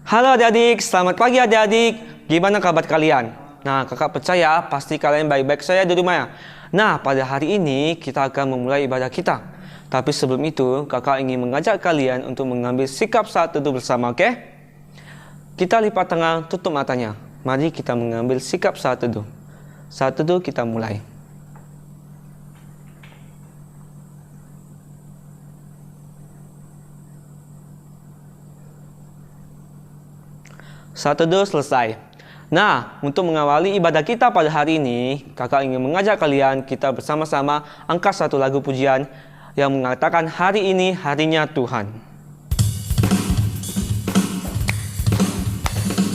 Halo adik-adik, selamat pagi adik-adik. Gimana kabar kalian? Nah, kakak percaya pasti kalian baik-baik saja di rumah ya. Nah, pada hari ini kita akan memulai ibadah kita. Tapi sebelum itu, kakak ingin mengajak kalian untuk mengambil sikap saat teduh bersama, oke? Kita lipat tangan, tutup matanya. Mari kita mengambil sikap saat teduh. Saat teduh kita mulai. Saat teduh selesai. Nah, untuk mengawali ibadah kita pada hari ini, kakak ingin mengajak kalian kita bersama-sama angkat satu lagu pujian yang mengatakan hari ini harinya Tuhan.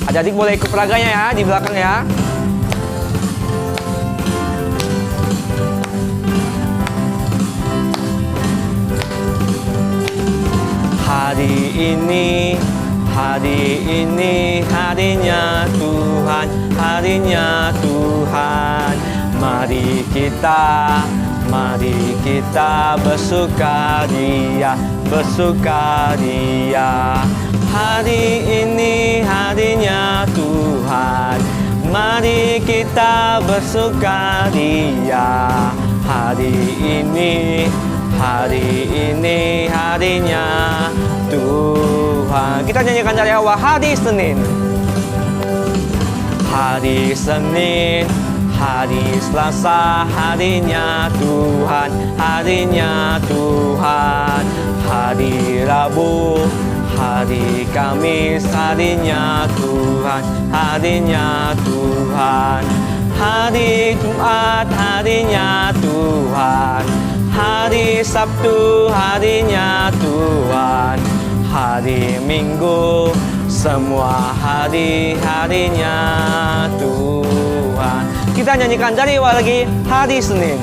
Adik-adik boleh ikut peraganya ya, di belakang ya. Hari ini harinya Tuhan, harinya Tuhan. Mari kita bersukaria, bersukaria. Hari ini harinya Tuhan, mari kita bersukaria. Hari ini harinya Tuhan. Kita nyanyikan dari awal. Hari Senin, hari Selasa, harinya Tuhan, harinya Tuhan. Hari Rabu, hari Kamis, harinya Tuhan, harinya Tuhan. Hari Jumat, harinya Tuhan. Hari Sabtu, harinya Tuhan. Hari Minggu, semua harinya Tuhan. Kita nyanyikan dari awal lagi. Hari Senin,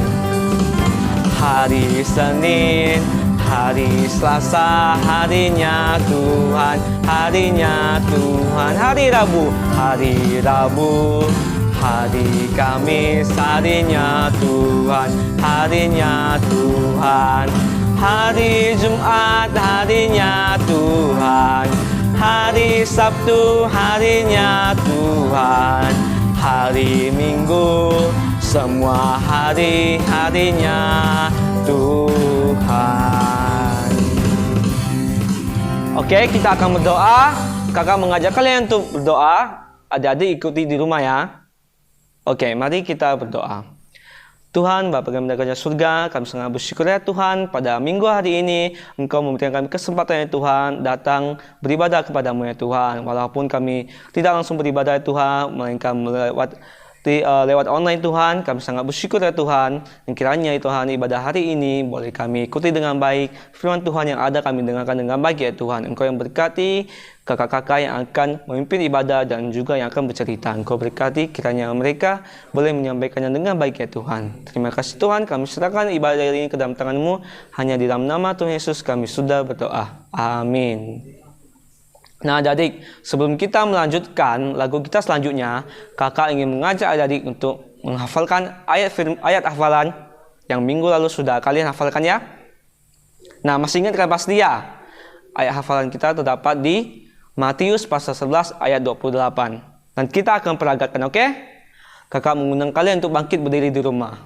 hari Selasa, harinya Tuhan, harinya Tuhan. Hari Rabu, hari Kamis, harinya Tuhan, harinya Tuhan. Hari Jumat, harinya Tuhan. Hari Sabtu, harinya Tuhan. Hari Minggu, semua harinya Tuhan. Oke, kita akan berdoa. Kakak mengajak kalian untuk berdoa. Adik-adik ikuti di rumah ya. Oke, mari kita berdoa. Tuhan, Bapa kami di surga, kami sangat bersyukur ya Tuhan, pada minggu hari ini Engkau memberikan kami kesempatan ya Tuhan, datang beribadah kepadamu ya Tuhan. Walaupun kami tidak langsung beribadah ya Tuhan, melainkan lewat online Tuhan, kami sangat bersyukur ya Tuhan. Dan kiranya ya Tuhan, ibadah hari ini boleh kami ikuti dengan baik. Firman Tuhan yang ada kami dengarkan dengan baik ya Tuhan. Engkau yang berkati kakak-kakak yang akan memimpin ibadah dan juga yang akan bercerita. Engkau berkati kiranya mereka boleh menyampaikannya dengan baik ya Tuhan. Terima kasih Tuhan, kami serahkan ibadah ini ke dalam tangan-Mu. Hanya di dalam nama Tuhan Yesus kami sudah berdoa. Amin. Nah adik-adik, sebelum kita melanjutkan lagu kita selanjutnya, kakak ingin mengajak adik-adik untuk menghafalkan ayat hafalan yang minggu lalu sudah kalian hafalkan ya. Nah masih ingat kan pasti ya? Ayat hafalan kita terdapat di Matius pasal 11 ayat 28. Dan kita akan peragakan, oke? Kakak mengundang kalian untuk bangkit berdiri di rumah.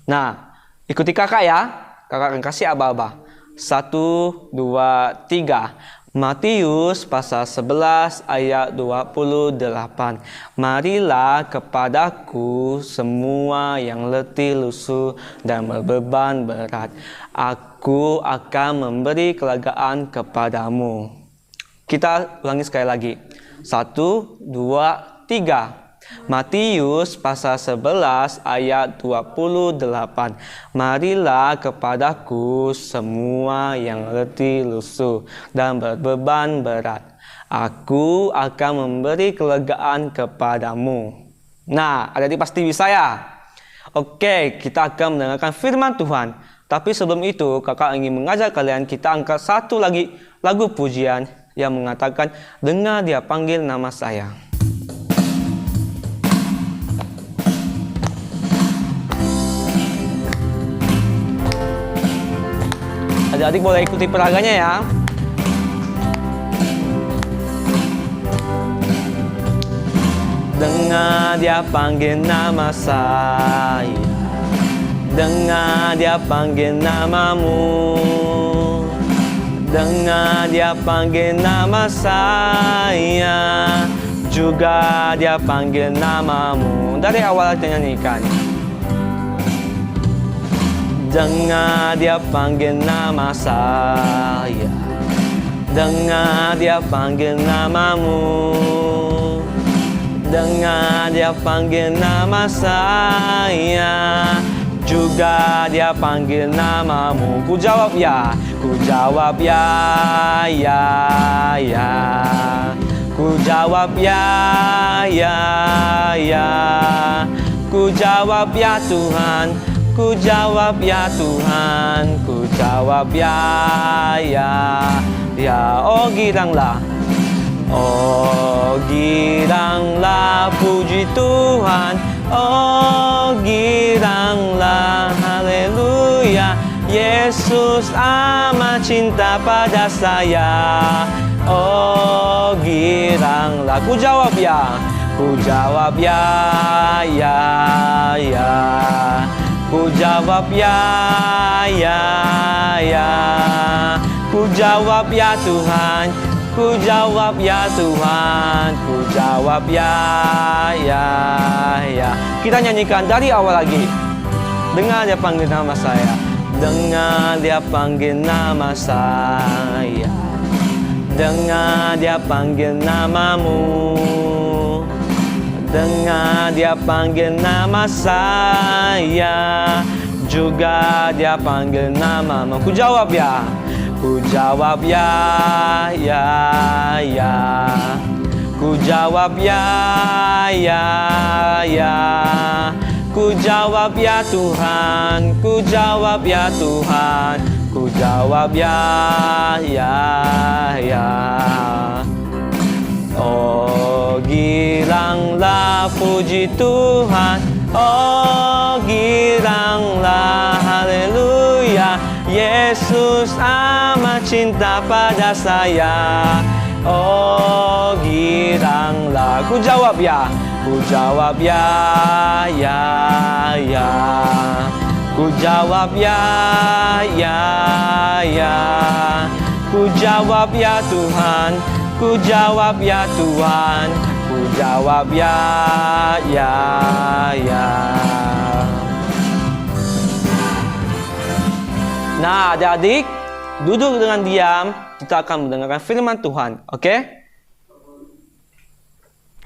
Nah, ikuti kakak ya. Kakak akan kasih aba-aba. 1, 2, 3. Matius pasal 11 ayat 28. Marilah kepadaku semua yang letih lusuh dan berbeban berat. Aku akan memberi kelegaan kepadamu. Kita ulangi sekali lagi. 1, 2, 3. Matius pasal 11 ayat 28. Marilah kepadaku semua yang letih lusuh dan berbeban berat. Aku akan memberi kelegaan kepadamu. Nah, adik-adik pasti bisa ya? Oke, kita akan mendengarkan firman Tuhan. Tapi sebelum itu, kakak ingin mengajak kalian kita angkat satu lagi lagu pujian yang mengatakan, dengar dia panggil nama saya. Adik-adik boleh ikuti peraganya ya. Dengar dia panggil nama saya, dengar dia panggil namamu, dengar dia panggil nama saya, juga dia panggil namamu. Dari awal kita nyanyikan. Dengar dia panggil nama saya, dengar dia panggil namamu, dengar dia panggil nama saya, juga dia panggil namamu. Ku jawab ya, ku jawab ya, ya, ya. Ku jawab ya, ya, ya. Ku jawab ya Tuhan, ku jawab ya Tuhan, ku jawab ya, ya, ya. Oh giranglah, oh giranglah puji Tuhan, oh giranglah haleluya. Yesus amat cinta pada saya, oh giranglah. Ku jawab ya, ku jawab ya, ya, ya. Ku jawab ya, ya, ya. Ku jawab ya Tuhan, ku jawab ya Tuhan, ku jawab ya, ya, ya. Kita nyanyikan dari awal lagi. Dengar dia panggil nama saya, dengar dia panggil nama saya, dengar dia panggil namamu, dengar dia panggil nama saya, juga dia panggil namamu. Ku jawab ya, ku jawab ya, ya, ya. Ku jawab ya, ya, ya. Ku jawab ya Tuhan, ku jawab ya Tuhan, ku jawab ya, ya, ya. Oh giranglah puji Tuhan, oh giranglah haleluya. Yesus amat cinta pada saya, oh giranglah. Ku jawab ya, ku jawab ya, ya, ya. Ku jawab ya, ya, ya. Ku jawab ya Tuhan, ku jawab ya Tuhan, ku jawab ya, ya, ya. Nah adik-adik, duduk dengan diam, kita akan mendengarkan firman Tuhan, oke?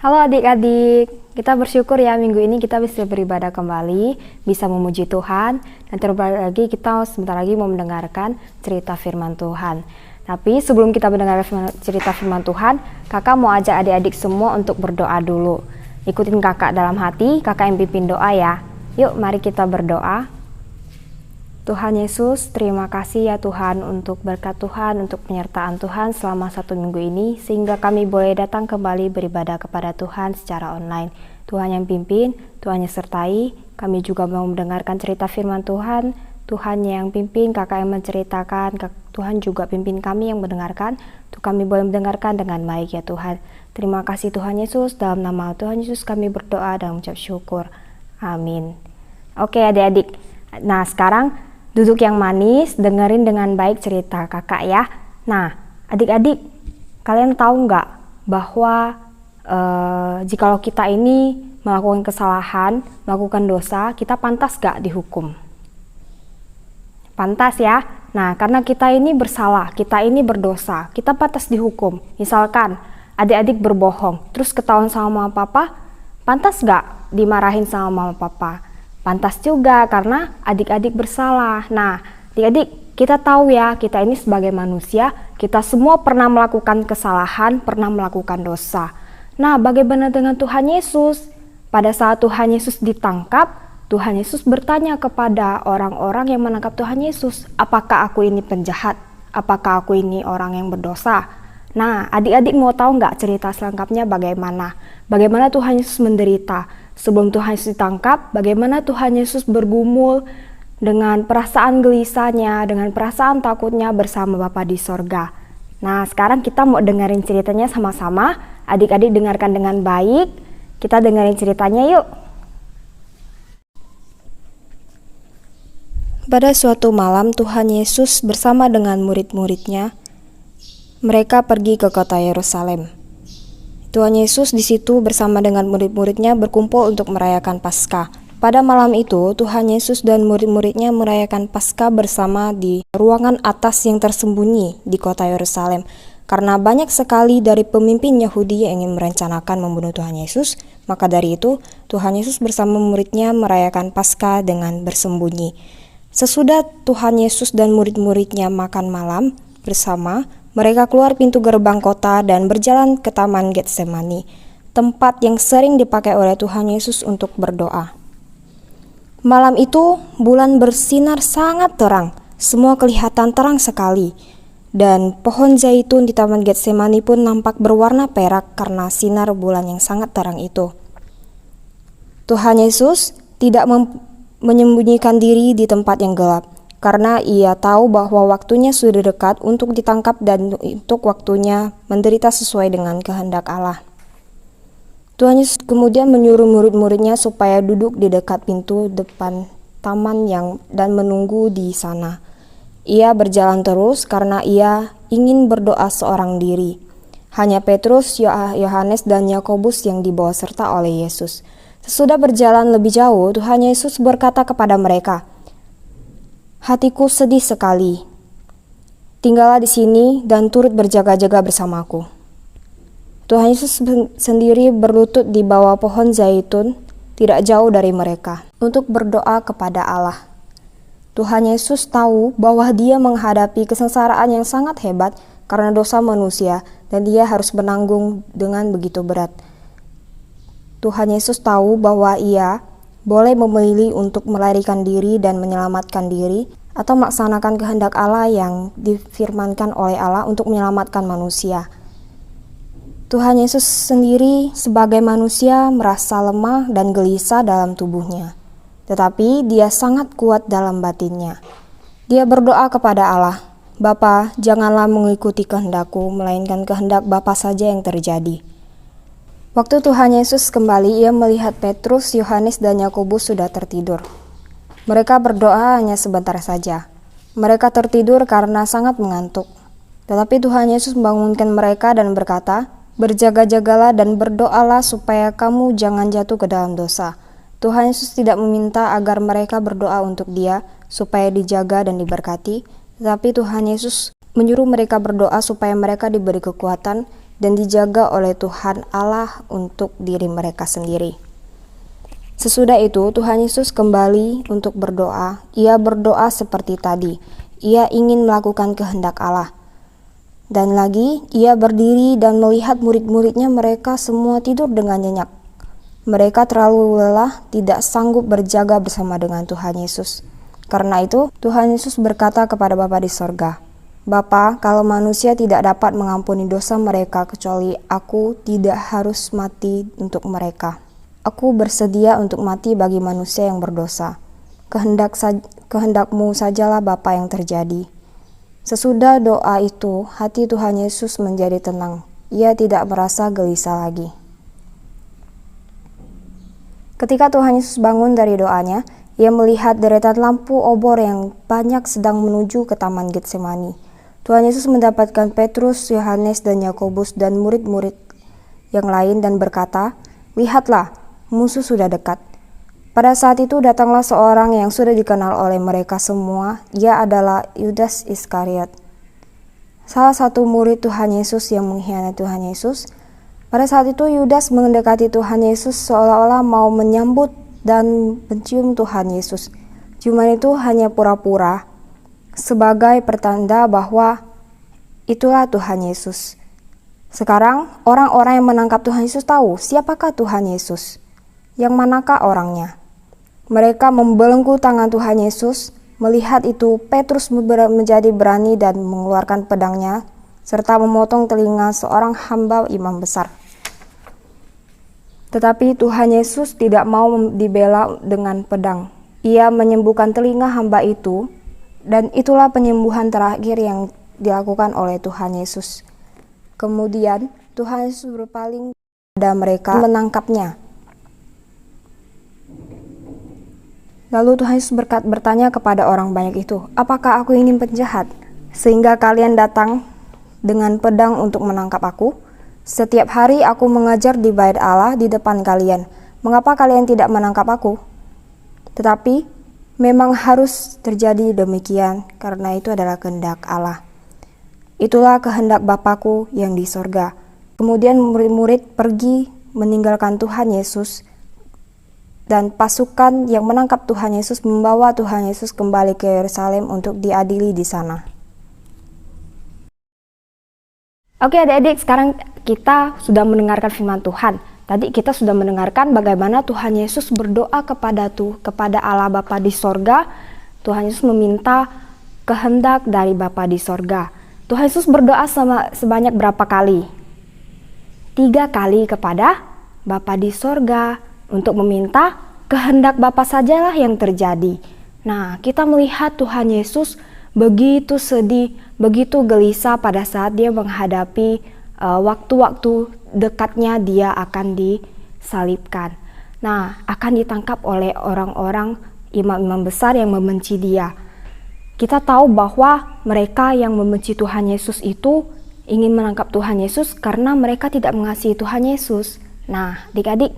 Halo adik-adik, kita bersyukur ya minggu ini kita bisa beribadah kembali, bisa memuji Tuhan, dan terlebih lagi kita sebentar lagi mau mendengarkan cerita firman Tuhan. Tapi sebelum kita mendengar cerita firman Tuhan, kakak mau ajak adik-adik semua untuk berdoa dulu. Ikutin kakak dalam hati, kakak yang pimpin doa ya. Yuk mari kita berdoa. Tuhan Yesus, terima kasih ya Tuhan untuk berkat Tuhan, untuk penyertaan Tuhan selama 1 minggu ini, sehingga kami boleh datang kembali beribadah kepada Tuhan secara online. Tuhan yang pimpin, Tuhan yang sertai, kami juga mau mendengarkan cerita firman Tuhan, Tuhan yang pimpin, kakak yang menceritakan, Tuhan juga pimpin kami yang mendengarkan, untuk kami boleh mendengarkan dengan baik ya Tuhan. Terima kasih Tuhan Yesus, dalam nama Tuhan Yesus kami berdoa dan mengucap syukur. Amin. Oke adik-adik, nah sekarang duduk yang manis, dengerin dengan baik cerita kakak ya. Nah, adik-adik, kalian tahu nggak bahwa jikalau kita ini melakukan kesalahan, melakukan dosa, kita pantas nggak dihukum? Pantas ya. Nah, karena kita ini bersalah, kita ini berdosa, kita pantas dihukum. Misalkan adik-adik berbohong, terus ketahuan sama mama papa, pantas nggak dimarahin sama mama papa? Pantas juga karena adik-adik bersalah. Nah, adik-adik kita tahu ya, kita ini sebagai manusia, kita semua pernah melakukan kesalahan, pernah melakukan dosa. Nah, bagaimana dengan Tuhan Yesus? Pada saat Tuhan Yesus ditangkap, Tuhan Yesus bertanya kepada orang-orang yang menangkap Tuhan Yesus, apakah aku ini penjahat? Apakah aku ini orang yang berdosa? Nah, adik-adik mau tahu nggak cerita selengkapnya bagaimana? Bagaimana Tuhan Yesus menderita? Sebelum Tuhan Yesus ditangkap, bagaimana Tuhan Yesus bergumul dengan perasaan gelisahnya, dengan perasaan takutnya bersama Bapa di sorga. Nah, sekarang kita mau dengerin ceritanya sama-sama. Adik-adik dengarkan dengan baik. Kita dengerin ceritanya yuk. Pada suatu malam Tuhan Yesus bersama dengan murid-muridnya, mereka pergi ke kota Yerusalem. Tuhan Yesus di situ bersama dengan murid-muridnya berkumpul untuk merayakan Paskah. Pada malam itu, Tuhan Yesus dan murid-muridnya merayakan Paskah bersama di ruangan atas yang tersembunyi di kota Yerusalem. Karena banyak sekali dari pemimpin Yahudi yang ingin merencanakan membunuh Tuhan Yesus, maka dari itu Tuhan Yesus bersama muridnya merayakan Paskah dengan bersembunyi. Sesudah Tuhan Yesus dan murid-muridnya makan malam bersama, mereka keluar pintu gerbang kota dan berjalan ke Taman Getsemani, tempat yang sering dipakai oleh Tuhan Yesus untuk berdoa. Malam itu, bulan bersinar sangat terang, semua kelihatan terang sekali, dan pohon zaitun di Taman Getsemani pun nampak berwarna perak karena sinar bulan yang sangat terang itu. Tuhan Yesus tidak menyembunyikan diri di tempat yang gelap, karena ia tahu bahwa waktunya sudah dekat untuk ditangkap dan untuk waktunya menderita sesuai dengan kehendak Allah. Tuhan Yesus kemudian menyuruh murid-muridnya supaya duduk di dekat pintu depan taman dan menunggu di sana. Ia berjalan terus karena ia ingin berdoa seorang diri. Hanya Petrus, Yohanes, dan Yakobus yang dibawa serta oleh Yesus. Sesudah berjalan lebih jauh, Tuhan Yesus berkata kepada mereka, "Hatiku sedih sekali. Tinggallah di sini dan turut berjaga-jaga bersamaku." Tuhan Yesus sendiri berlutut di bawah pohon zaitun, tidak jauh dari mereka, untuk berdoa kepada Allah. Tuhan Yesus tahu bahwa dia menghadapi kesengsaraan yang sangat hebat karena dosa manusia, dan dia harus menanggung dengan begitu berat. Tuhan Yesus tahu bahwa ia boleh memilih untuk melarikan diri dan menyelamatkan diri, atau melaksanakan kehendak Allah yang difirmankan oleh Allah untuk menyelamatkan manusia. Tuhan Yesus sendiri sebagai manusia merasa lemah dan gelisah dalam tubuhnya, tetapi dia sangat kuat dalam batinnya. Dia berdoa kepada Allah, "Bapa, janganlah mengikuti kehendakku, melainkan kehendak Bapa saja yang terjadi." Waktu Tuhan Yesus kembali, ia melihat Petrus, Yohanes, dan Yakobus sudah tertidur. Mereka berdoa hanya sebentar saja. Mereka tertidur karena sangat mengantuk. Tetapi Tuhan Yesus membangunkan mereka dan berkata, "Berjaga-jagalah dan berdoalah supaya kamu jangan jatuh ke dalam dosa." Tuhan Yesus tidak meminta agar mereka berdoa untuk dia supaya dijaga dan diberkati, tetapi Tuhan Yesus menyuruh mereka berdoa supaya mereka diberi kekuatan dan dijaga oleh Tuhan Allah untuk diri mereka sendiri. Sesudah itu, Tuhan Yesus kembali untuk berdoa. Ia berdoa seperti tadi. Ia ingin melakukan kehendak Allah. Dan lagi, ia berdiri dan melihat murid-muridnya, mereka semua tidur dengan nyenyak. Mereka terlalu lelah, tidak sanggup berjaga bersama dengan Tuhan Yesus. Karena itu, Tuhan Yesus berkata kepada Bapa di sorga, "Bapa, kalau manusia tidak dapat mengampuni dosa mereka kecuali aku tidak harus mati untuk mereka. Aku bersedia untuk mati bagi manusia yang berdosa. Kehendakmu sajalah Bapa yang terjadi." Sesudah doa itu, hati Tuhan Yesus menjadi tenang. Ia tidak merasa gelisah lagi. Ketika Tuhan Yesus bangun dari doanya, ia melihat deretan lampu obor yang banyak sedang menuju ke Taman Getsemani. Tuhan Yesus mendapatkan Petrus, Yohanes, dan Yakobus dan murid-murid yang lain dan berkata, "Lihatlah, musuh sudah dekat." Pada saat itu datanglah seorang yang sudah dikenal oleh mereka semua. Ia adalah Yudas Iskariot, salah satu murid Tuhan Yesus yang mengkhianati Tuhan Yesus. Pada saat itu Yudas mendekati Tuhan Yesus seolah-olah mau menyambut dan mencium Tuhan Yesus. Ciuman itu hanya pura-pura, sebagai pertanda bahwa itulah Tuhan Yesus. Sekarang orang-orang yang menangkap Tuhan Yesus tahu siapakah Tuhan Yesus, yang manakah orangnya. Mereka membelenggu tangan Tuhan Yesus. Melihat itu, Petrus menjadi berani dan mengeluarkan pedangnya serta memotong telinga seorang hamba imam besar. Tetapi Tuhan Yesus tidak mau dibela dengan pedang. Ia menyembuhkan telinga hamba itu, dan itulah penyembuhan terakhir yang dilakukan oleh Tuhan Yesus. Kemudian Tuhan Yesus berpaling pada mereka menangkapnya. Lalu Tuhan Yesus bertanya kepada orang banyak itu, apakah aku ini penjahat, sehingga kalian datang dengan pedang untuk menangkap aku? Setiap hari aku mengajar di bait Allah di depan kalian. Mengapa kalian tidak menangkap aku? Tetapi memang harus terjadi demikian, karena itu adalah kehendak Allah. Itulah kehendak Bapakku yang di sorga. Kemudian murid-murid pergi meninggalkan Tuhan Yesus, dan pasukan yang menangkap Tuhan Yesus membawa Tuhan Yesus kembali ke Yerusalem untuk diadili di sana. Oke adik-adik, sekarang kita sudah mendengarkan firman Tuhan. Tadi kita sudah mendengarkan bagaimana Tuhan Yesus berdoa kepada Allah Bapa di sorga. Tuhan Yesus meminta kehendak dari Bapa di sorga. Tuhan Yesus berdoa sebanyak berapa kali? 3 kali kepada Bapa di sorga untuk meminta kehendak Bapa sajalah yang terjadi. Nah, kita melihat Tuhan Yesus begitu sedih, begitu gelisah pada saat dia menghadapi waktu-waktu dekatnya dia akan disalibkan. Nah, akan ditangkap oleh orang-orang imam-imam besar yang membenci dia. Kita tahu bahwa mereka yang membenci Tuhan Yesus itu ingin menangkap Tuhan Yesus karena mereka tidak mengasihi Tuhan Yesus. Nah, adik-adik,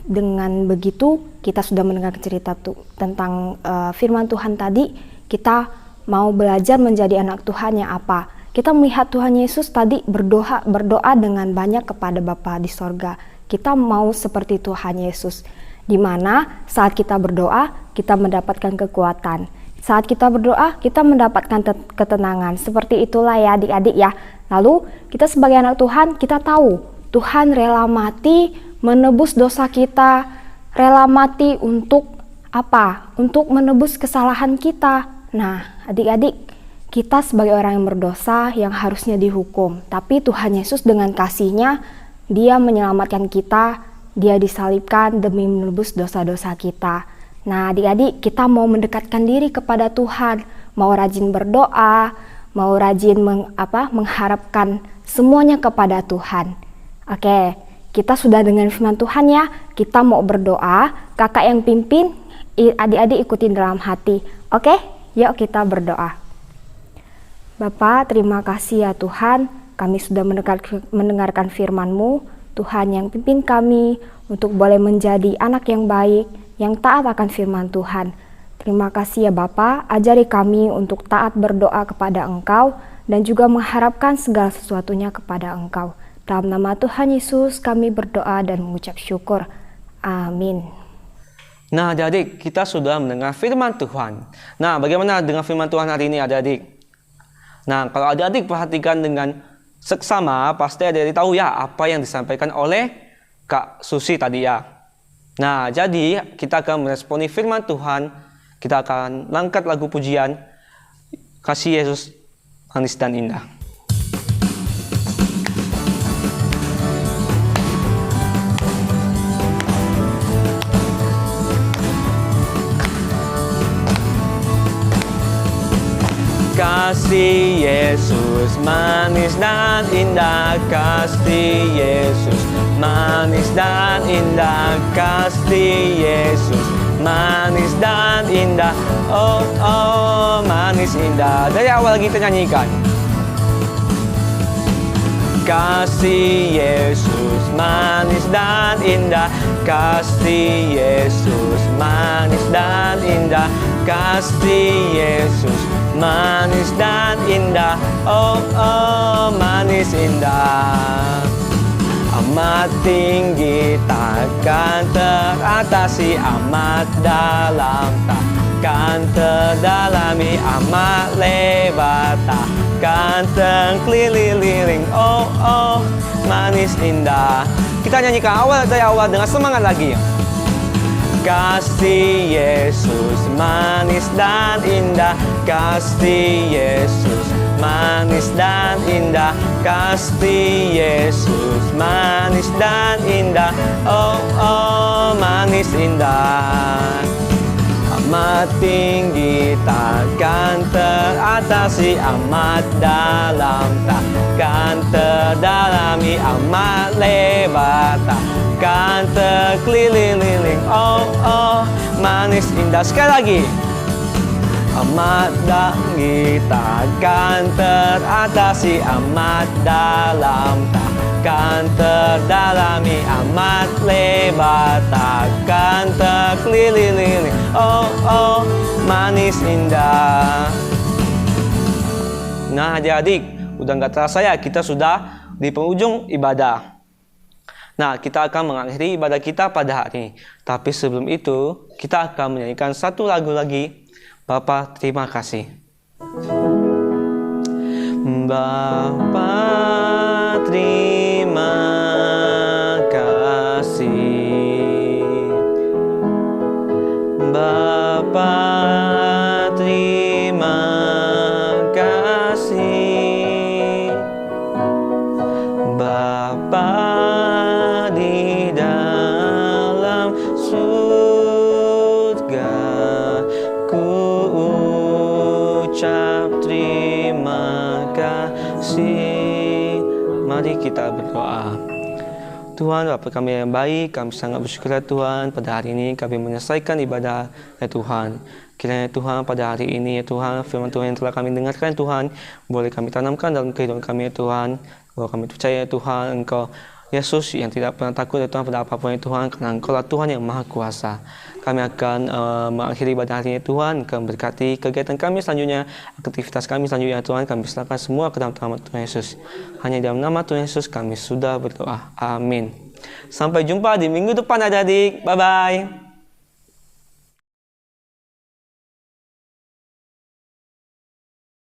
dengan begitu kita sudah mendengar cerita tentang firman Tuhan tadi. Kita mau belajar menjadi anak Tuhan yang apa? Kita melihat Tuhan Yesus tadi berdoa dengan banyak kepada Bapa di sorga. Kita mau seperti Tuhan Yesus, di mana saat kita berdoa kita mendapatkan kekuatan. Saat kita berdoa kita mendapatkan ketenangan. Seperti itulah ya adik-adik ya. Lalu kita sebagai anak Tuhan, kita tahu Tuhan rela mati menebus dosa kita, rela mati untuk apa? Untuk menebus kesalahan kita. Nah, adik-adik, kita sebagai orang yang berdosa yang harusnya dihukum, tapi Tuhan Yesus dengan kasih-Nya, Dia menyelamatkan kita, Dia disalibkan demi menebus dosa-dosa kita. Nah, adik-adik, kita mau mendekatkan diri kepada Tuhan, mau rajin berdoa, mau rajin mengharapkan semuanya kepada Tuhan. Oke, kita sudah dengan firman Tuhan ya, kita mau berdoa, kakak yang pimpin, adik-adik ikutin dalam hati. Oke, yuk kita berdoa. Bapa, terima kasih ya Tuhan, kami sudah mendengarkan firman-Mu. Tuhan yang pimpin kami untuk boleh menjadi anak yang baik, yang taat akan firman Tuhan. Terima kasih ya Bapa, ajari kami untuk taat berdoa kepada Engkau dan juga mengharapkan segala sesuatunya kepada Engkau. Dalam nama Tuhan Yesus kami berdoa dan mengucap syukur. Amin. Nah adik-adik, kita sudah mendengar firman Tuhan. Nah bagaimana dengan firman Tuhan hari ini adik-adik? Nah kalau adik-adik perhatikan dengan seksama, pasti adik-adik tahu ya apa yang disampaikan oleh Kak Susi tadi ya. Nah jadi kita akan meresponi firman Tuhan. Kita akan angkat lagu pujian Kasih Yesus Manis dan Indah. Kasih Yesus manis dan indah, kasih Yesus manis dan indah, kasih Yesus manis dan indah, oh oh manis indah. Dari awal kita nyanyikan. Kasih Yesus manis dan indah, kasih Yesus manis dan indah, kasih Yesus manis dan indah, oh oh manis indah. Amat tinggi takkan teratasi, amat dalam takkan terdalami, amat lebar takkan terkeliling, oh oh manis indah. Kita nyanyikan dari awal dengan semangat lagi. Kasih Yesus manis dan indah, kasih Yesus manis dan indah, kasih Yesus manis dan indah, oh oh manis indah. Amat tinggi takkan teratasi, amat dalam takkan terdalami, amat lebar takkan terkeliling, oh oh manis indah. Sekali lagi. Amat takkan teratasi, amat dalam takkan terdalami, amat lebar takkan terkeliling. Oh oh, manis indah. Nah adik-adik, udah nggak terasa ya kita sudah di penghujung ibadah. Nah, kita akan mengakhiri ibadah kita pada hari ini. Tapi sebelum itu, kita akan menyanyikan satu lagu lagi. Bapa, terima kasih. Bapa, terima kasih. Bapa, terima kasih. Bapa di dalam surga, ku ucap terima kasih. Mari kita berdoa. Tuhan, Bapa kami yang baik, kami sangat bersyukur ya Tuhan, pada hari ini kami menyelesaikan ibadah ya Tuhan. Kiranya Tuhan pada hari ini ya Tuhan, firman Tuhan yang telah kami dengarkan Tuhan, boleh kami tanamkan dalam kehidupan kami ya Tuhan. Bahwa kami percaya ya Tuhan, Engkau Yesus yang tidak pernah takut ya Tuhan pada apapun ya Tuhan, karena Engkau lah Tuhan yang Maha Kuasa. Kami akan mengakhiri ibadah hari ini Tuhan, kami berkati kegiatan kami selanjutnya, aktivitas kami selanjutnya Tuhan, kami serahkan semua ke dalam nama Tuhan Yesus. Hanya dalam nama Tuhan Yesus kami sudah berdoa. Amin. Sampai jumpa di minggu depan adik-adik. Bye-bye.